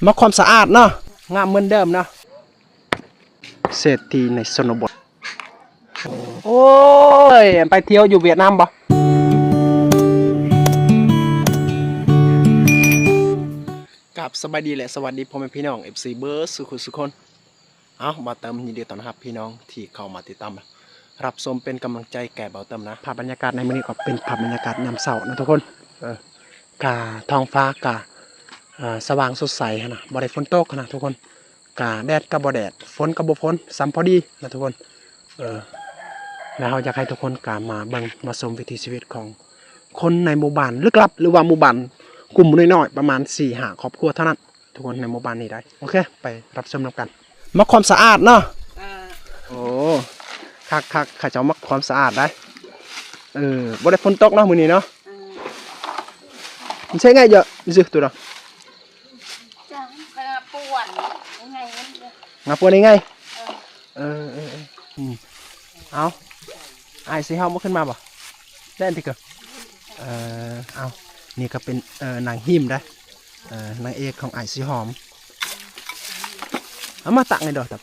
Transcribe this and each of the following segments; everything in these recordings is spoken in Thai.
มาความสะอาดเนาะงามเหมือนเดิมเนาะเศรษฐีในชนบทโอ้ยไปเที่ยวอยู่เวียดนามบ่กับสบายดีแหละสวัสดีพ่อแม่พี่น้อง FC เบอร์สุขคนเอามาเติมยินดีต้อนรับพี่น้องที่เข้ามาติดตามรับชมเป็นกำลังใจแก่เบาเติมนะภาพบรรยากาศในมื้อนี้ก็เป็นภาพบรรยากาศยามเช้านะทุกคนกาท้องฟ้ากาสว่างสดใสนะบ่ได้ฝนตกนะทุกคนกาแดดก็บ่แดดฝนก็บ่ฝนซ้ำพอดีนะทุกคนแล้วเราอยากให้ทุกคนกามาเบิ่งมาชมวิถีชีวิตของคนในหมู่บ้านลึกลับหรือว่าหมู่บ้านกลุ่มน้อยๆประมาณ 4-5 ครอบครัวเท่านั้นทุกคนในหมู่บ้านนี้ได้โอเคไปรับชมกันมักความสะอาดเนาะโอ้คักข้าเจ้ามักความสะอาดได้บ่ได้ฝนตกเนาะมื้อนี้เนาะมันใช่ไงเยอะซื่อตัวเนาะป่วนยังไงงาปวนยังไงเอาไอ้สิเฮาบ่ขึ้นมาบ่ได้อันที่เกิดเอานี่ก็เป็นนางหิมได้นางเอกของไอ้สิหอมเอามาตักไงดอกตับ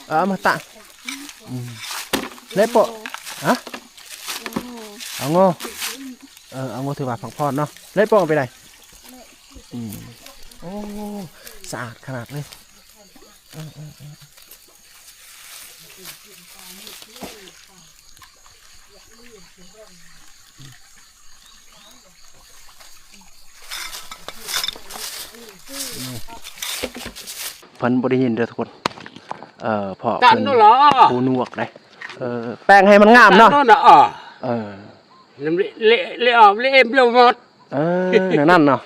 เอามาตักเล็บโปะฮะเอาโง่เอาโง่ถือว่าผักพอดเนาะเล็บโปะไปไหนโอ้สะอาดขนาดเลยเพิ่นบ่ได้ยินเด้อทุกคนพอเพิ่นหูหนวกได้แปลงให้มันงามเนาะเละออกเละเอ็มเปรี้ยวหมดนั่นเนาะ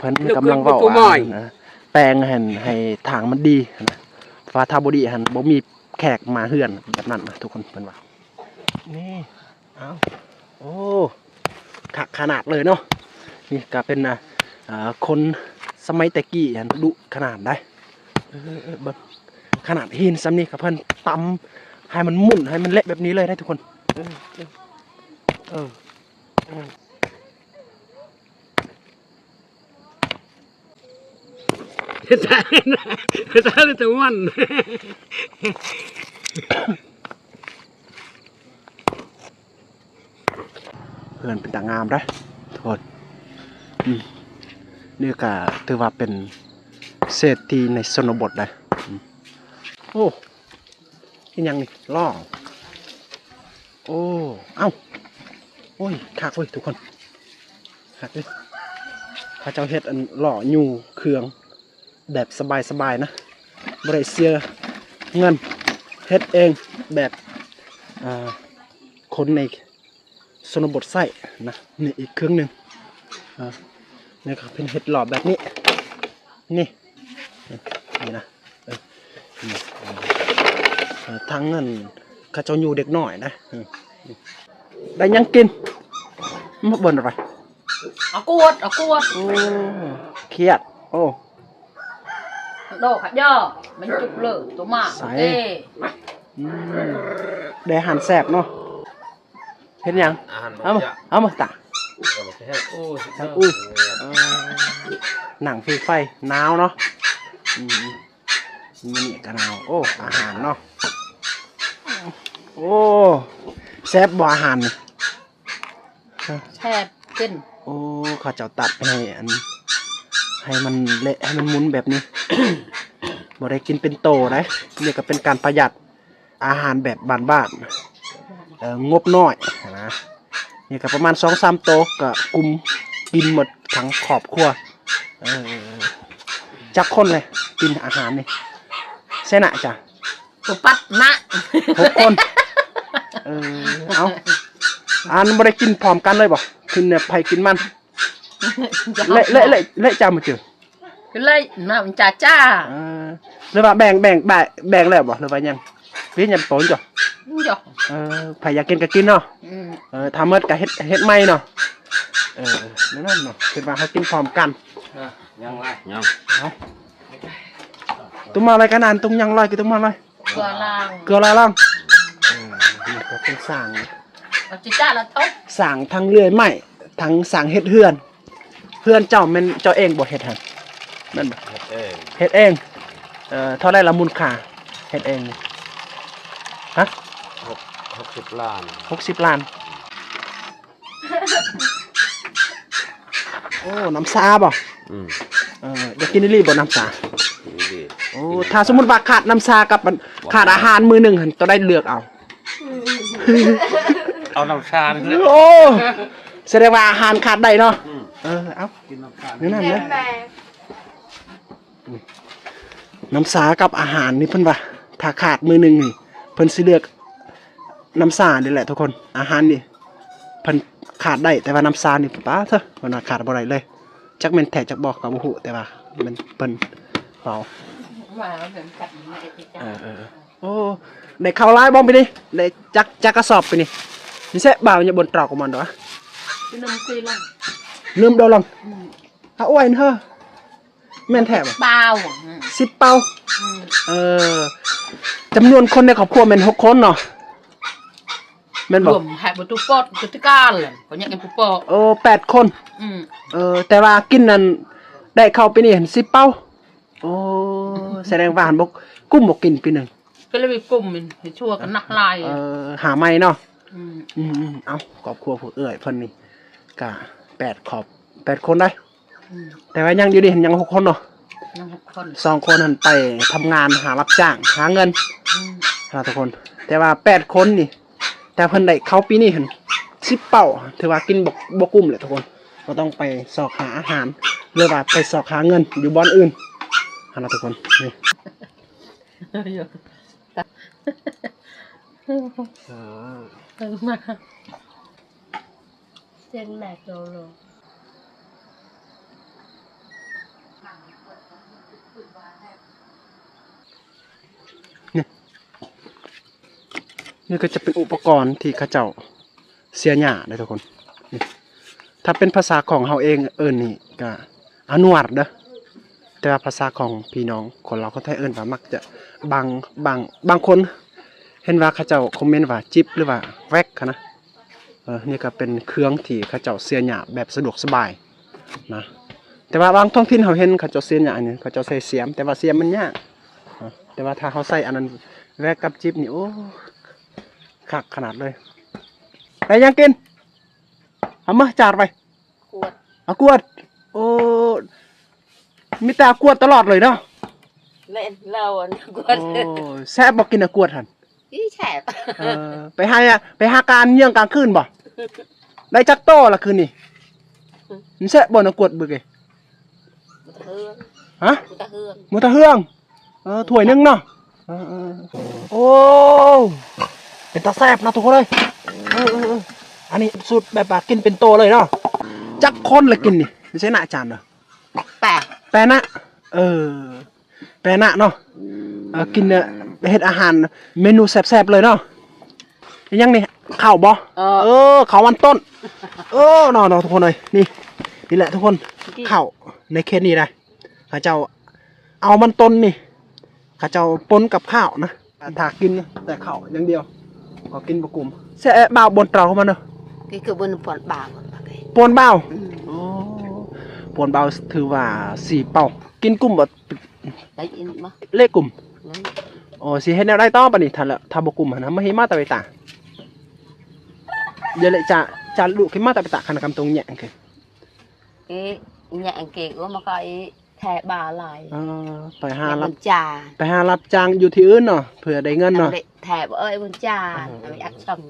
เพิ่นกำลังเว้าว่าแปลงให้ทางมันดีนะฟ้าทาบ่ดีหั่นบ่มีแขกมาเฮือนแบบนั้นนะทุกคนเพิ่นว่านี่เอาโอ้ขนาดเลยเนาะนี่ก็เป็นคนสมัยแต่กี้หั่นดุขนาดได้เบิ่งขนาดหินซ้ำนี่กับเพิ่นตำให้มันหมุนให้มันเละแบบนี้เลยได้ทุกคนตาเลยแต่วันเพื่อนเป็นต่างงามได้ทุกคนนี่ก็ถือว่าเป็นเศรษฐีในชนบทได้โอ้ยยังนี่ล่อโอ้เอ้าโอ้ยคักเว้ยทุกคนคักเลยข้าเจ้าเฮ็ดอันหล่ออยู่เครื่องแบบสบายๆนะบริเสียเงินเฮ็ดเองแบบคนในชนบทใส่นะนี่อีกเครื่องหนึ่งนี่ครับเป็นเฮ็ดหล่อแบบนี้นี่นะทั้งเงินข้าเจ้าอยู่เด็กหน่อยนะได้ยังกินมาบ่นอะไรเอากวดเครียดโอ้โดขัดย่อมันจุกเลยตัวมากได้อาหารแซ่บเนาะเห็นยังเอามาตักหนังไฟหนาวเนาะมันนี่กันหนาวโอ้อาหารเนาะโอ้แซ่บบ่อาหารนี่แซ่บกินโอ้ข้าเจ้าตัดให้มันเละให้มันมุนแบบนี้ บ่ได้กินเป็นโตได้นี่ก็เป็นการประหยัดอาหารแบบบ้านๆงบน้อยนะนี่ก็ประมาณ 2-3 โตก็กุมกินหมดทั้งครอบครัวจักคนเลยกินอาหารนี่เสนะจ้ะตัวปัดนะ6 คนเอาบ่ได้กินพร้อมกันเลยบ่กินเนี่ยไผกินมันเละจ้ามาเจอคือเลยมาเป็นจ้าหรือว่าแบ่งแล้วบ่หรือว่ายังพี่ยังปนจ้ะไผอยากกินก็กินเนาะทำเมื่อก็เฮ็ดใหม่เนาะนั่นเนาะคิดว่าเขากินพร้อมกันยังไรตุ้มมาอะไรกันนานตุ้มยังลอยกี่ตุ้มมาอะไรเกลือล่างนี่ก็เป็นสั่งจ้าละทุกสั่งทั้งเลื่อยไม้ทั้งสั่งเฮ็ดเฮือนเจ้าแม่นเจ้าเองบ่เฮ็ดหั่น แม่นบ่ เฮ็ดเอง เฮ็ดเองเท่าไรละมูลค่าเฮ็ดเองนี่ฮะ 60 ล้าน 60 ล้านโอ้น้ำซาบ่ อืม อยากกินอีหลีบ่น้ำซา นี่ดี โอ้ถ้าสมมุติว่าขาดน้ำซากับขาดอาหารมื้อหนึงหั่นต้องได้เลือกเอา เอาน้ำชาเลย โอ้แสดงว่าอาหารขาดได้เนาะเอา กินน้ำชา นี่นั่นเลยน้ำสากับอาหารนี่เพิ่นว่าถ้าขาดมือหนึ่งนี่เพิ่นสิเลือกน้ำสานี่แหละทุกคนอาหารนี่เพิ่นขาดได้แต่ว่าน้ำสานี่ป้าเถอะมันว่าขาดบ่ได้เลยจักแม่นแท้จักบอกก็บ่ฮู้แต่ว่ามันเพิ่นเว้า มาเป็นกัดมาติดใจ โอ้ได้เข้าหลายบ่ไปนี่ได้จักกระสอบไปนี่นี่แซ่บ่าวอย่าบนตรอกของมันดอกวะ คือน้ำซีลง ลืมดอกลองเอาอ้วยเถอะแม่นแท้บ่ เบา 10 เป่าจำนวนคนในครอบครัวแม่น6 คนเนาะแม่น ร บ่ วมแหกประตูปอดจุดที่การเลยเขาเนี่ยกันปุ๊บปอ 8 คน อืม แต่ว่ากินนั้นได้เข้าไปนี่เห็น10 เป่าโอ้แสดงว่าหันบ่กุ้มบ่กินปีหนึง ก็เลยไปกลุ่มมันให้ชั่วกันนักลาย หาใหม่เนาะ อืม เอาครอบครัวผู้เอื้อยเพิ่นนี่ก็8 คนได้ แต่ว่ายังอยู่ดิเห็นยัง6 คนเนาะ นั่ง6 คน 2 คนหันไปทำงานหารับจ้างหาเงิน ทุกคน แต่ว่า8 คนนี่ แต่เพิ่นได้เข้าปีนี้เห็น10 เป่าถือว่ากินบ่กุ้มเลยทุกคนก็ต้องไปสอกหาอาหารหรือว่าไปสอกหาเงินอยู่บ่อนอื่นทุกคนนี่ มา เส้นแมคโดนัลด์ นี่ก็จะเป็นอุปกรณ์ที่เขาเจ้าเสียหญ้าได้ทุกคนนี่ถ้าเป็นภาษาของเฮาเองนี่ก็อนุวัตเด้อแต่ว่าภาษาของพี่น้องคนเราคนไทยว่ามักจะบางคน เห็นว่าเขาเจ้าคอมเมนต์ว่าจิบหรือว่าแวกนะนี่ก็เป็นเครื่องที่เขาเจ้าเสียหญ้าแบบสะดวกสบายนะแต่ว่าบางท้องถิ่นเขาเห็นเขาเจ้าเสียหญ้าอันนี้เขาเจ้าใส่เสียมแต่ว่าเสียมมันยากแต่ว่าถ้าเขาใส่อันนั้นแวกกับจิบนี่โอ้คักขนาดเลยไปยังกินเอามาจาดไป ขวด เอากวดโอ้มีแต่กวดตลอดเลยเนาะ เล่นเราอ่ะกว โอ้ ด แซ่บบอกกินกวดหัน อีแฉบ ไปหาการเยี่ยงกลางคืนบ่ได้จักโตละคืนนี่มันแซ่บบ่นกวดบึกเอ้ เฮือง ฮะ ตะเฮือง หมูตะเฮืองถ้วยหนึงเนาะโอ้เป็นตาแซ่บนะทุกคนเลยอันนี้สูตรแบบว่ากินเป็นโตเลยเนาะจักคนเลยกินนี่ไม่ใช่หน้าจานเนาะ แปะ แปะนะแปะนะเนาะกินเนี่ยเฮ็ดอาหารเมนูแซ่บๆเลยเนาะยังนี่ข้าวบ่ข้าววันต้นเนาะทุกคนเลยนี่แหละทุกคนข้าวในเคสนี้ได้ข้าเจ้าเอามันต้นนี่ข้าเจ้าปนกับข้าวนะถ้ากินแต่ข้าวอย่างเดียวก็กินบ่กลุ่มแซ่บ่าวบนเตาเข้ามาเนาะ cáiคือบนปอดบ่าว ปนเบาปนเบาถือว่า4 เป่ากินกลุ่มบ่ đấy in mà เลขกลุ่มสิเฮ็ดแนวได้ต่อปะนี่ถ้าบ่กลุ่มหั่นนะมาเฮ็ดมาตะไปตาเดี๋ยวเลยจะลุกขึ้นมาตะไปตาคันกำตรงแหย่งคือ cái nhẹ kì của mà coi thẻ bà lại ไปหารับ bên trà ไปหารับจ้างอยู่ที่อื่นเนาะเพื่อได้เงินเนาะ thẻ bà ơi bên trà bị ác chồng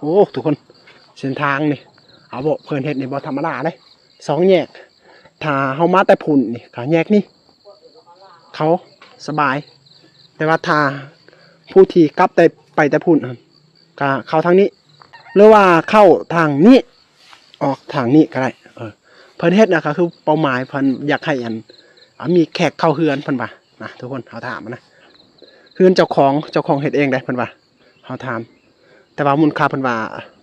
โอ้ทุกคนเส้นทางนี่เอาบ่เพิ่นเฮ็ดนี่บ่ธรรมดาเด้2 แยกถ้าเฮามาแต่พุ่นนี่ก็แยกนี่เขาสบาย แต่ว่าถ้าผู้ที่กลับแต่ไปแต่พุ่นก็เข้าทางนี้ หรือว่าเข้าทางนี้ออกทางนี้ก็ได้เพิ่นเฮ็ดนะครับคือเป้าหมายเพิ่นอยากให้มีแขกเข้าเฮือนเพิ่นว่านะทุกคนเฮาถามนะเฮือนเจ้าของเฮ็ดเองได้เพิ่นว่าเฮาถามแต่ว่ามูลค่าเพิ่นว่า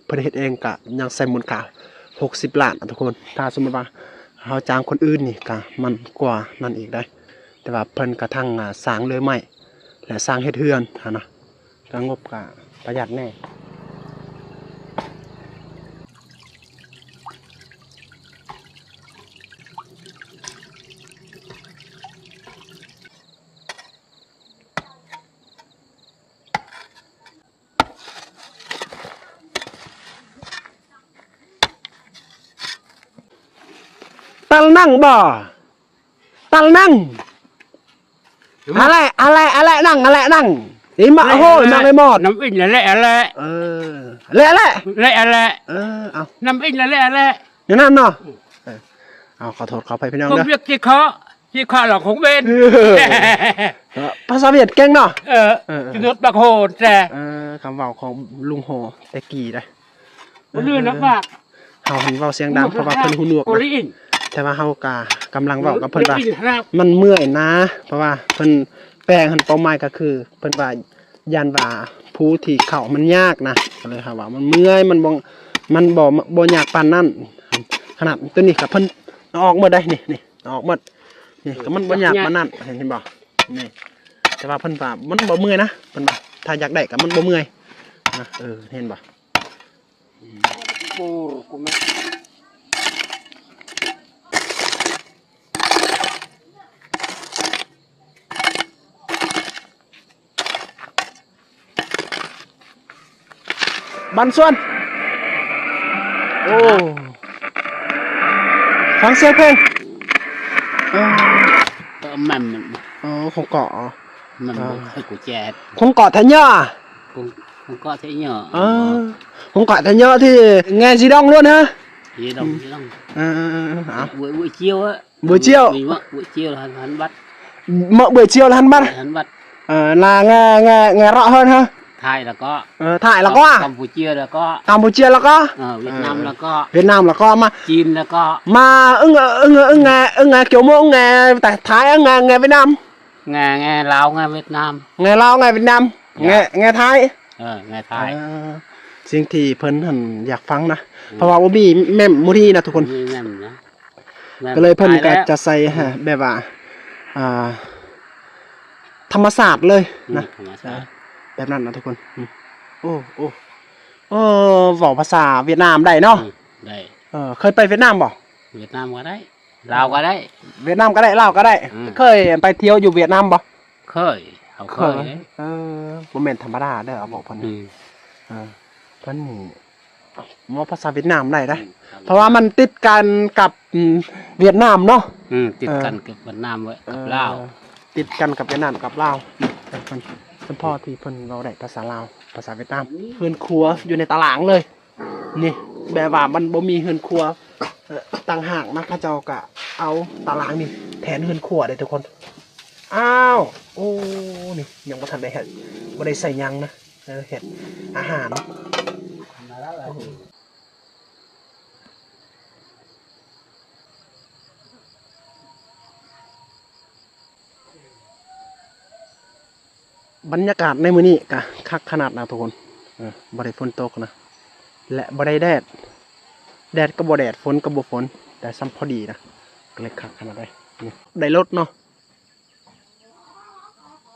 เพิ่นเฮ็ดเองก็ยังใส่มูลค่า60 ล้านทุกคนถ้าสมมุติว่าเฮาจ้างคนอื่นนี่ก็มันกว่านั่นอีกได้ แต่ว่าเพิ่นกระทั่งสร้างเรือยไม้และสร้างเฮ็ดเฮือนนะก็งบก็ประหยัดแน่ ตัลนั่งบ่ตัลนั่งอะไรนั่งนี่มาโอ้ยนั่งเลยหมด น้ำอินละอะไร เละ ละอะไร เอา น้ำอินละอะไร อย่างนั้นเนาะเอาขอโทษขออภัยพี่น้อง ผม เด้อ เรียกจีเคาะหลอกของเบน ภาษาเวียดเก่งเนาะ จุดบักโหดแต่ คำเว้าของลุงโหแต่กี่ได้ เรื่องนักมาก เฮาเว้าเสียงดังเพราะว่าเพิ่นหูหนวก โอลิอิน แต่ว่าเฮากำลังเว้ากับเพิ่นว่ามันเมื่อยนะ เพราะว่าเพิ่นแปลงหันเป้าหมายก็คือเพิ่นว่ายันว่าผู้ที่เข้ามันยากนะก็เลยว่ามันเมื่อยมันบ่ยากปานนั้นขนาดตัวนี้ก็เพิ่นออกหมดได้นี่ออกหมดนี่ก็มันบ่ยากปานนั้นเห็นบ่นี่แต่ว่าเพิ่นว่ามันบ่เมื่อยนะเพิ่นว่าถ้าอยากได้ก็มันบ่เมื่อยนะเห็นบ่ ปูกูไม่ บันส่วนโอ้ฟังเสียงเพลง มัน ของเกาะ มันให้กูแจก ของเกาะทันเยอะ กูก็thấy nhỏ ของเกาะทันเยอะที่nghe gì đông luôn hả gì đông buổi chiều á buổi chiều mình buổi chiều là hắn bắt mở buổi chiều là hắn bắt là nghe rõ hơn ha Thái là có Thái là có à Campuchia là có Campuchia là có Việt Nam là có mà Chin là có mà nghe kiểu mô nghe tại Thái nghe Việt Nam nghe Lào nghe Việt Nam nghe Lào nghe Việt Nam nghe Thái nghe Thái สิ่งที่เพิ่นหันอยากฟังนะเพราะว่าบ่มีแม่มมุทีนะทุกคนก็เลยเพิ่นก็จะใส่แบบว่าธรรมศาสตร์เลยนะแบบนั้นนะทุกคนโอ้เว้าภาษาเวียดนามได้เนาะได้เคยไปเวียดนามบ่ เวียดนามก็ได้ลาวก็ได้ เวียดนามก็ได้ลาวก็ได้เคยไปเที่ยวอยู่เวียดนามบ่เคยบ่แม่นธรรมดาเด้อเอาบอกเพิ่นเพิ่นว่าภาษาเวียดนามได้นะเพราะว่ามันติดกันกับเวียดนามเนาะติดกันกับเวียดนามไว้กับลาวติดกันกับเวียดนามกับลาวเพิ่นพ่อที่เพิ่นเว้าได้ภาษาลาวภาษาเวียดนามเฮือนครัวอยู่ในตารางเลยนี่แบบว่ามันบ่มีเฮือนครัวต่างหากนะพระเจ้าก็เอาตารางนี่แทนเฮือนครัวได้ทุกคนอ้าวโอ้นี่ยังบ่ทันได้เฮ็ดบ่ได้ใส่ยังนะเฮ็ดอาหารบรรยากาศในมื้อนี้ก็คักขนาดนะทุกคนบ่ได้ฝนตกนะและบ่ได้แดดก็บ่แดดฝนก็บ่ฝนแต่ซ้ำพอดีนะก็เลยคักขนาดได้นี่ได้รถเนาะ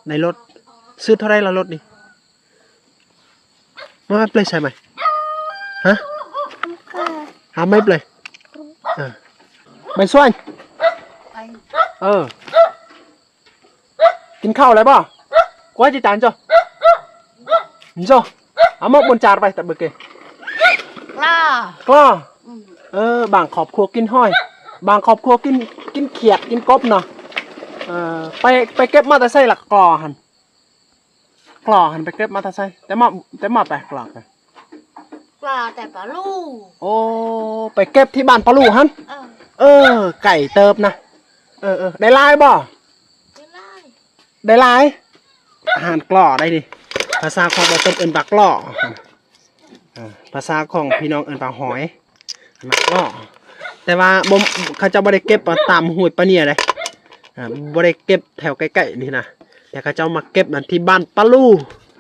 ได้รถซื้อเท่าไรละรถนี่มาเปลยใช่ไหมฮะหาไม่เปลยไปส่วนกินข้าวอะไรบ่กว่าจะจานจ้ะนี่จ้ะเอามาบนจานไปแต่เบิกเกก็บางครอบครัวกินห้อยบางครอบครัวกินเขียดกินกบเนาะไปเก็บมาแต่ใส่หลักกลอหันไปเก็บมาแต่ใส่แต่มาไปกลอแต่ปลาลูกโอ้ไปเก็บที่บ้านปลาลูกหันไก่เติบนะได้ลายบ่ได้ลายอาหารกลอได้ดิภาษาของเราเป็นปลากลอภาษาของพี่น้องปลาหอยปลากลอแต่ว่าเขาจะบ่ได้เก็บตามห้วยปลาเนี่ยเลยบ่ได้เก็บแถวใกล้ๆนี่นะแต่เขาจะมาเก็บนั่นที่บ้านปลาลู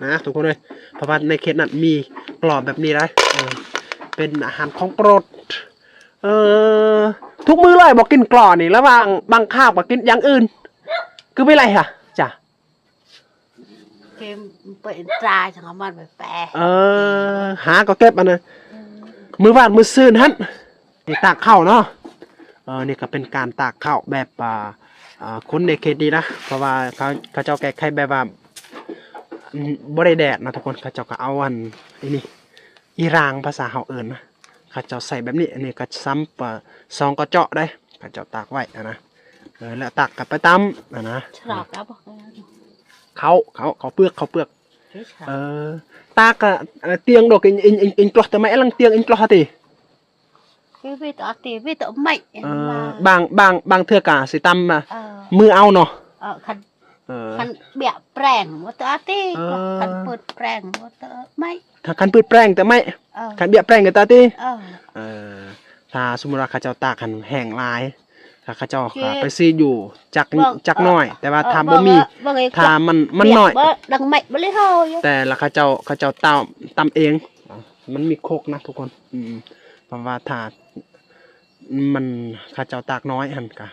นะทุกคนเลยเพราะว่าในเขตนั้นมีกลอแบบนี้นะเป็นอาหารของโปรดทุกมื้อเลยบอกกินกลอนี่แล้วบางข้าวบอกกินอย่างอื่นคือไม่ไรค่ะจ้ะเกมเปิดตาจังมันไปแปะหาก็เก็บอันนั้นมือวาดมือซื่นฮั่นนี่ตากข้าวเนาะนี่ก็เป็นการตากข้าวแบบคนในเขตนี้นะเพราะว่าเขาเจ้าแก้ไขแบบว่าบ่ได้แดดนะทุกคนเขาเจ้าก็เอานี่อีรางภาษาเฮาเอิ้นนะเขาเจ้าใส่แบบนี้อันนี้ก็ซ้ำซองก็เจาะได้เข เขาเจ้าตากไว้นะแล้วตักกลับไปตำนะ ฉลากแล้วบอกแล้ว เขาเปลือก cáiฉลาก ตากะเตียงดอกอิงกลอแต่ไม่ลังเตียงอิงกลอติ cái vi tọ tiền vi tọ mạnh บางเทื่อกะสิตำ มือเอาเนาะ khăn เออ khăn bẹ prengว่าตอตี Ờ. khăn pượt prengว่าตอไม่ ถ้าคันปืดแป้งแต่ไม่ เออ คันเบียแป้งกับตาติ เออ ถ้าสมมุติว่าเขาเจ้าตากหันแห้งหลายถ้าเขาเจ้า เจ๊ ไปซีอยู่จักน้อย แต่ว่าถ้าบ่มี vâng ấy ถ้ามันน้อย đằng mạnh bớt lấy thôi แต่ละเขาเจ้าตำเอง มันมีโคกนะทุกคนเพราะว่าถ้ามันเขาเจ้าตากน้อยหันกะ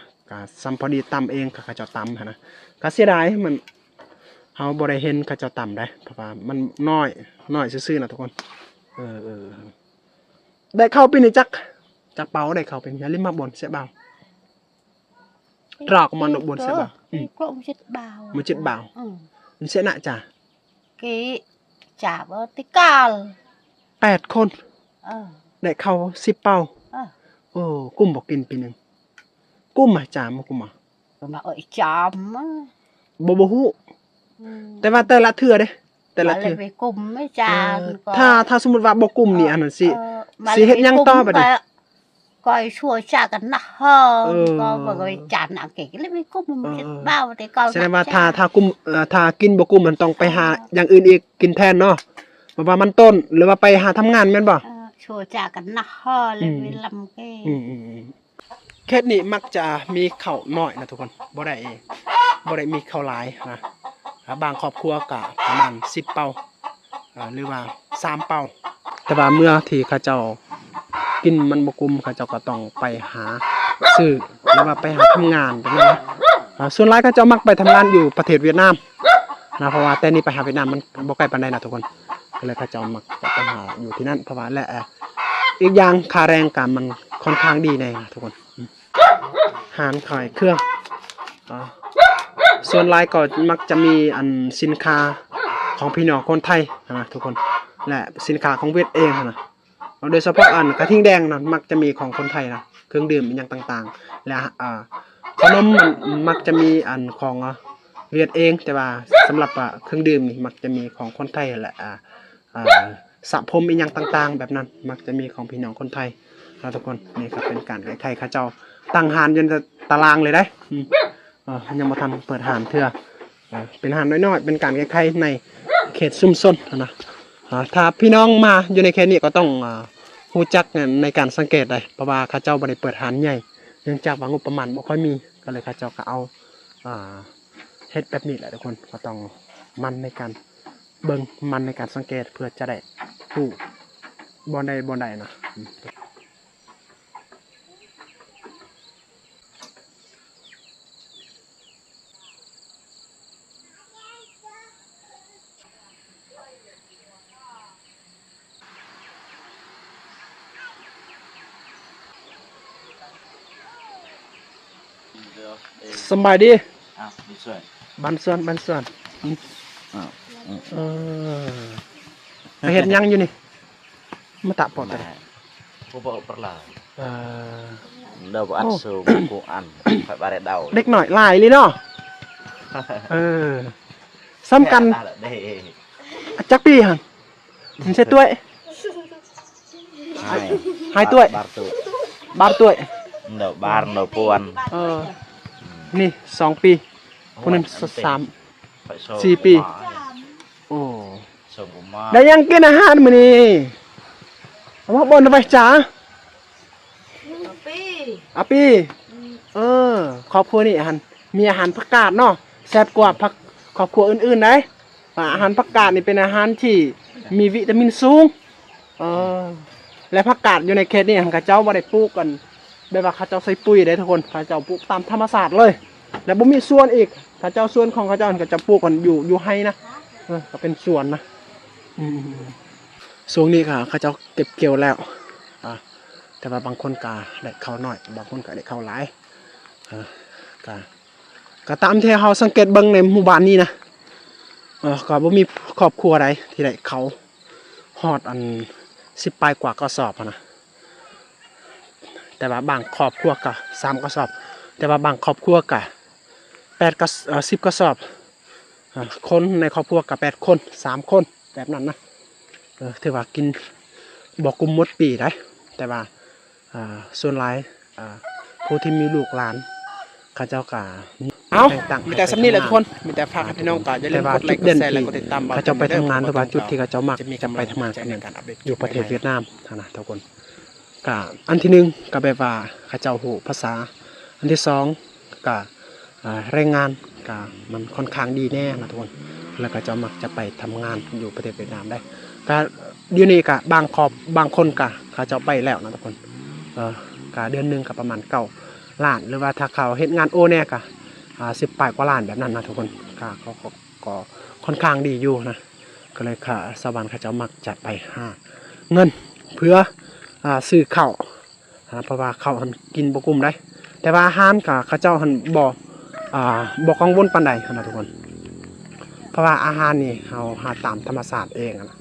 ซ้ำพอดีตำเองกับเขาเจ้าตำหันนะก็เสียดายมันเฮาบ่ได้เห็นเขาเจ้าตำได้เพราะว่ามันน้อยซื่อๆนะทุกคนได้เข้าไปในจักเป่าได้เข้าเป็นอย่าลืมมาบนเสียเบาตรอกมันบนเสียเบา ก็มันchết bào มันจิตเบา ừ. มันเสียหน้าจ้ะ cái chả bơ tí cào 8 คน ได้เข้า10 เป่า Ờ. โอ้กุ้มบอกกินปีหนึงกุ้มอ่ะจ้ามากุ้มอ่ะ mà ở chấm á บ่ฮู้ ừ. แต่ว่าแต่ละเทื่อเด้แต่ละ mà เทื่อ lại về cùng với chàng ถ้าสมมุติว่าบ่กุ้มนี่อันนั้นสิ สิเฮ็ดหยังต่อบัดนี้ coi chua chả cần nặng hơn Ừ. coi mà rồi chả nặng kể cái lấy về cùng Ừ. mình chết bao thì coi แสดงว่าถ้ากุ้มถ้ากินบ่กุ้มมันต้องไปหาอย่างอื่นอีกกินแทนเนาะเพราะว่ามันต้นหรือว่าไปหาทำงานแม่นบ่ chua chả cần nặng hơn lấy về làm cái เขตนี้มักจะมีข้าวน้อยนะทุกคนบ่ได้มีข้าวหลายนะบางครอบครัวก็ประมาณ10 เป่าหรือว่า3 เป่าแต่ว่าเมื่อที่เขาเจ้ากินมันบ่กุมเขาเจ้าก็ต้องไปหาซื้อหรือว่าไปหาทำงานแบบนั้นนะส่วนหลายเขาเจ้ามักไปทำงานอยู่ประเทศเวียดนามนะเพราะว่าแต่นี่ไปหาเวียดนามมันบ่ไกลปานใดนะทุกคนก็เลยเขาเจ้ามักจะไปหาอยู่ที่นั่นเพราะว่าและอีกอย่างค่าแรงก็มันค่อนข้างดีแน่นะทุกคนอาหารขายเครื่องส่วนหลายก็มักจะมีอันสินค้าของพี่น้องคนไทยนะทุกคนและสินค้าของเวียดเองนะโดยเฉพาะอันกระทิงแดงนะมักจะมีของคนไทยนะเครื่องดื่มอย่างต่างๆและขนมมันมักจะมีอันของเวียดเองแต่ว่าสำหรับเครื่องดื่มนี่มักจะมีของคนไทยและสระผมอีกอย่างต่างๆแบบนั้นมักจะมีของพี่น้องคนไทยนะทุกคนนี่ครับเป็นการไข่ข้าเจ้าตั้งหานจนตารางเลยได้ยังมาทำเปิดหานเถื่อเป็นหานน้อยๆเป็นการไข่ในเขตซุ่มซนนะถ้าพี่น้องมาอยู่ในเขตนี้ก็ต้องรู้จักในการสังเกตได้เพราะว่าข้าเจ้าบ่ได้เปิดหานใหญ่เนื่องจากว่างบประมาณบ่ค่อยมีก็เลยข้าเจ้าก็เอาเฮ็ดแบบนี้แหละทุกคนก็ต้องมันในการเบิ่งมันในการสังเกตเพื่อจะได้รู้บ่ได้นะสบายดีบ้านส่วนไปเฮ็ดหยังอยู่นี่มาตะปอดเลย Cô vợ bắt là đâu có ăn sầu cô ăn phải bà đẹp đầu เด็กหน่อยหลายเลยเนาะซ้ำกัน đây จักปีหั่นมันใช่ต้วย hai tuổi ba tuổi บาทต้วย đầu ba đầu buồn นี่2 ปีผู้นั้น3 phải sầu 4 ปี โอ้ sầu của ma ได้ยังกินอาหารมื้อนี้เอามาบ่นไปจ้า อาปีครอบครัวนี่อาหารมีอาหารผักกาดเนาะแซ่บกว่าผักครอบครัวอื่นๆได้อาหารผักกาดนี่เป็นอาหารที่มีวิตามินสูงและผักกาดอยู่ในเขตนี่ข้าเจ้าบ่ได้ปลูกกันแบบว่าข้าเจ้าใส่ปุ๋ยได้ทุกคนข้าเจ้าปลูกตามธรรมชาติเลยและบ่มีสวนอีกข้าเจ้าสวนของข้าเจ้าก็จะปลูกกันอยู่ให้นะก็เป็นสวนนะช่วงนี้ค่ะข้าเจ้าเก็บเกี่ยวแล้วแต่ว่าบางคนก็ได้เข้าน้อยบางคนก็ได้เข้าหลายก็ตามที่เราสังเกตเบิ่งในหมู่บ้านนี้นะก็บ่มีครอบครัวใดที่ได้เขาฮอดอัน10 ปลายกว่ากระสอบนะ แต่ว่าบางครอบครัวก็3กระสอบแต่ว่าบางครอบครัวก็8กระ10กระสอบคนในครอบครัวก็8คน3คนแบบนั้นนะถือว่ากินบ่กุมหมดปีได้แต่ว่าส่วนหลายผู้ที่มีลูกหลานเขาเจ้าก็เอามีแต่สำนีแหละทุกคนมีแต่ฝากให้พี่น้องก็อย่าลืมกดไลค์กดแชร์และกดติดตามเขาเจ้าไปทำงานหรือว่าจุดที่เขาเจ้ามักจะไปทำงานกันอยู่ประเทศเวียดนามนะทุกคนก็อันที่1ก็แบบว่าเขาเจ้าฮู้ภาษาอันที่2ก็แรงงานก็มันค่อนข้างดีแน่นะทุกคนแล้วก็เจ้ามักจะไปทำงานอยู่ประเทศเวียดนามได้ก็เดี๋ยวนี้ก็บางคนก็เขาเจ้าไปแล้วนะทุกคนก็เดือนนึงก็ประมาณ9 ล้านหรือว่าถ้าเขาเฮ็ดงานโอเนี่ยก็10 ปลายกว่าล้านแบบนั้นนะทุกคนก็ค่อนข้างดีอยู่นะก็เลยค่ะสวรรค์เขาเจ้ามักจะไปหาเงินเพื่อซื้อข้าวเพราะว่าข้าวกินบ่กุ้มได้แต่ว่าอาหารก็เขาเจ้าบ่กังวลปานใดนะทุกคนเพราะว่าอาหารนี่เราหาตามธรรมชาติเองนะ